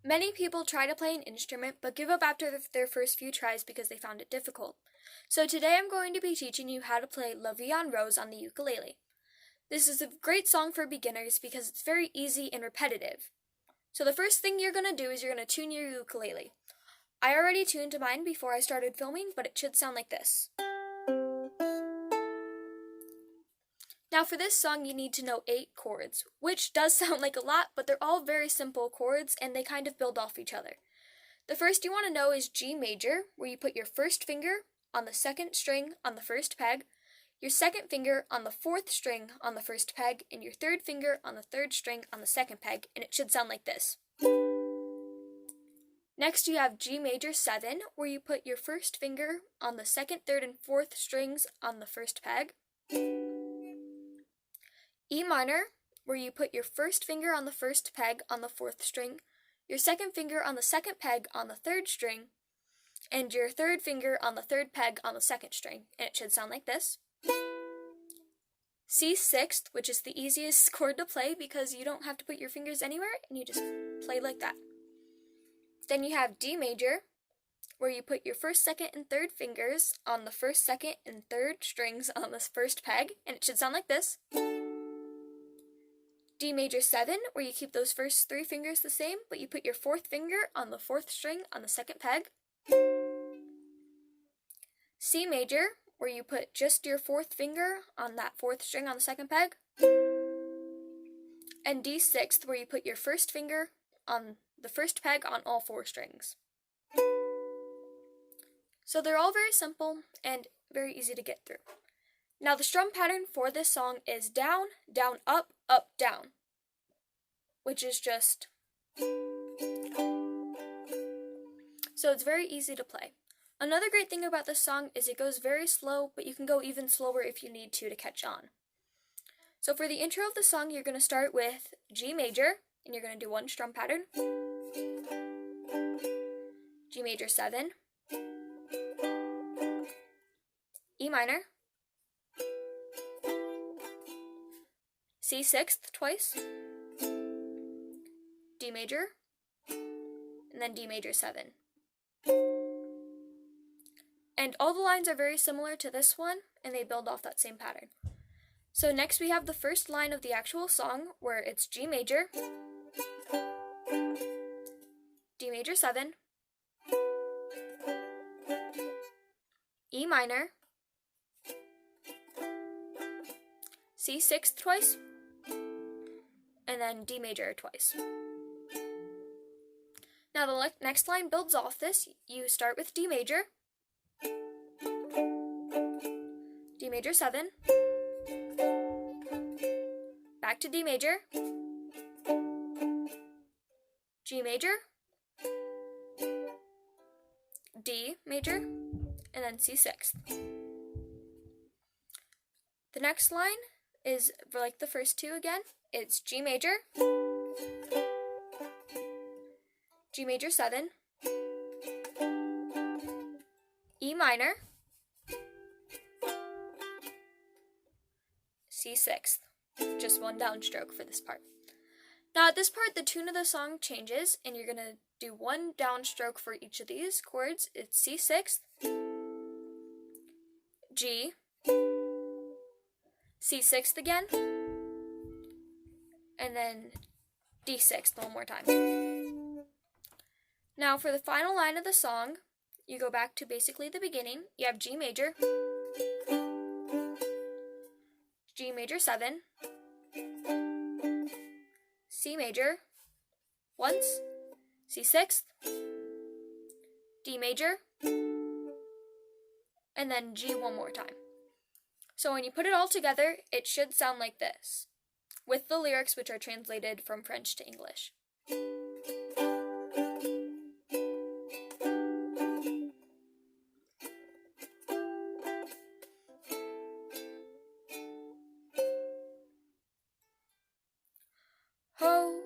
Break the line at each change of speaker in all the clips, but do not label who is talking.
Many people try to play an instrument but give up after their first few tries because they found it difficult. So today I'm going to be teaching you how to play Vie En Rose on the ukulele. This is a great song for beginners because it's very easy and repetitive. So the first thing you're going to do is you're going to tune your ukulele. I already tuned mine before I started filming, but it should sound like this. Now for this song you need to know 8 chords, which does sound like a lot, but they're all very simple chords and they kind of build off each other. The first you want to know is G major, where you put your first finger on the second string on the first peg, your second finger on the fourth string on the first peg, and your third finger on the third string on the second peg, and it should sound like this. Next you have G major 7, where you put your first finger on the second, third, and fourth strings on the first peg. E minor, where you put your first finger on the first peg on the fourth string, your second finger on the second peg on the third string, and your third finger on the third peg on the second string, and it should sound like this. C sixth, which is the easiest chord to play because you don't have to put your fingers anywhere and you just play like that. Then you have D major, where you put your first, second, and third fingers on the first, second, and third strings on the first peg, and it should sound like this. D major 7, where you keep those first 3 fingers the same, but you put your fourth finger on the fourth string on the second peg. C major, where you put just your fourth finger on that fourth string on the second peg. And D sixth, where you put your first finger on the first peg on all 4 strings. So they're all very simple and very easy to get through. Now the strum pattern for this song is down, down, up, up, down, which is just... So it's very easy to play. Another great thing about this song is it goes very slow, but you can go even slower if you need to catch on. So for the intro of the song, you're going to start with G major, and you're going to do 1 strum pattern. G major 7. E minor. C sixth twice, D major, and then D major 7. And all the lines are very similar to this one, and they build off that same pattern. So next we have the first line of the actual song, where it's G major, D major 7, E minor, C sixth twice, and then D major twice. Now the next line builds off this. You start with D major, D major 7, back to D major, G major, D major, and then C sixth. The next line is for like the first 2 again. It's G major, G major 7, E minor, C sixth. Just 1 downstroke for this part. Now at this part the tune of the song changes and you're going to do 1 downstroke for each of these chords. It's C sixth, G, C sixth again, and then D sixth 1 more time. Now for the final line of the song, you go back to basically the beginning. You have G major, G major 7, C major once, C sixth, D major, and then G 1 more time. So when you put it all together, it should sound like this, with the lyrics which are translated from French to English. Hold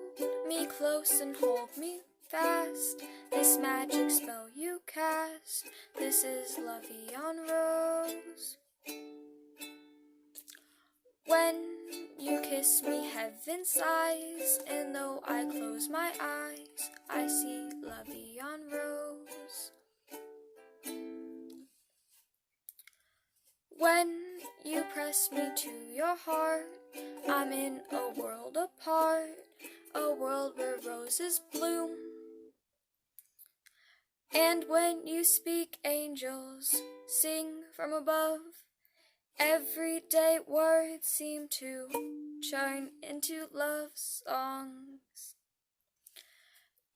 me close and hold me fast, this magic spell you cast, this is Vie En Rose. When you kiss me, heaven sighs, and though I close my eyes, I see La Vie En Rose. When you press me to your heart, I'm in a world apart, a world where roses bloom. And when you speak, angels sing from above. Everyday words seem to turn into love songs.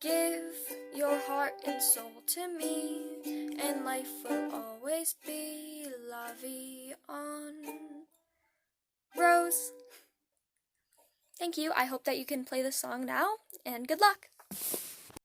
Give your heart and soul to me, and life will always be La Vie En Rose. Thank you. I hope that you can play this song now, and good luck.